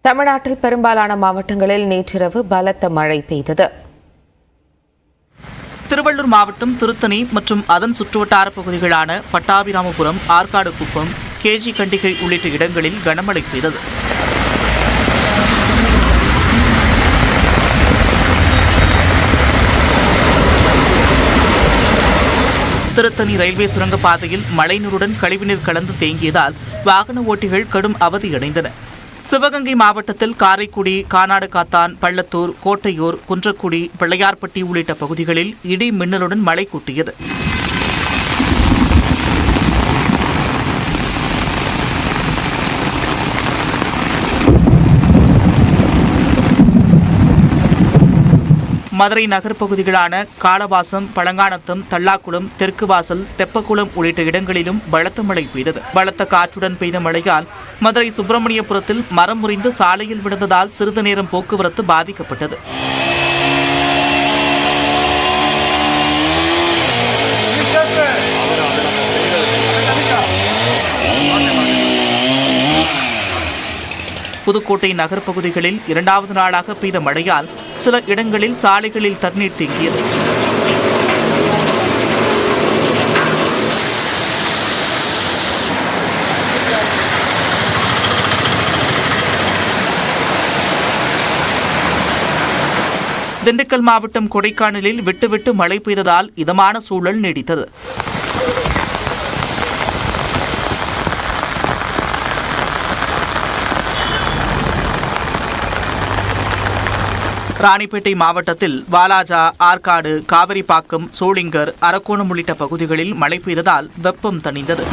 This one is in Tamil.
தமிழ்நாட்டில் பெரும்பாலான மாவட்டங்களில் நேற்றிரவு பலத்த மழை பெய்தது. திருவள்ளூர் மாவட்டம் திருத்தணி மற்றும் அதன் சுற்றுவட்டார பகுதிகளான பட்டாபிராமபுரம், ஆற்காடு குப்பம், கேஜி கண்டிகை உள்ளிட்ட இடங்களில் கனமழை பெய்தது. திருத்தணி ரயில்வே சுரங்கப்பாதையில் மழைநீருடன் கழிவுநீர் கலந்து தேங்கியதால் வாகன ஓட்டிகள் கடும் அவதியடைந்தனர். சிவகங்கை மாவட்டத்தில் காரைக்குடி, கானாடு காத்தான், பள்ளத்தூர், கோட்டையூர், குன்றக்குடி, பிள்ளையார்பட்டி உள்ளிட்ட பகுதிகளில் இடி மின்னலுடன் மழை கொட்டியது. மதுரை நகர் பகுதிகளான காளவாசம், பழங்கானத்தம், தல்லாக்குளம், தெற்கு வாசல், தெப்பக்குளம் உள்ளிட்ட இடங்களிலும் பலத்த மழை பெய்தது. பலத்த காற்றுடன் பெய்த மழையால் மதுரை சுப்பிரமணியபுரத்தில் மரம் முறிந்து சாலையில் விழுந்ததால் சிறிது நேரம் போக்குவரத்து பாதிக்கப்பட்டது. புதுக்கோட்டை நகர் பகுதிகளில் இரண்டாவது நாளாக பெய்த மழையால் சில இடங்களில் சாலைகளில் தண்ணீர் தேங்கியது. திண்டுக்கல் மாவட்டம் கொடைக்கானலில் விட்டுவிட்டு மழை பெய்ததால் இதமான சூழல் நீடித்தது. ராணிப்பேட்டை மாவட்டத்தில் வாலாஜா, ஆற்காடு, காவிரிப்பாக்கம், சோளிங்கர், அரக்கோணம் உள்ளிட்ட பகுதிகளில் மழை பெய்ததால் வெப்பம் தணிந்தது.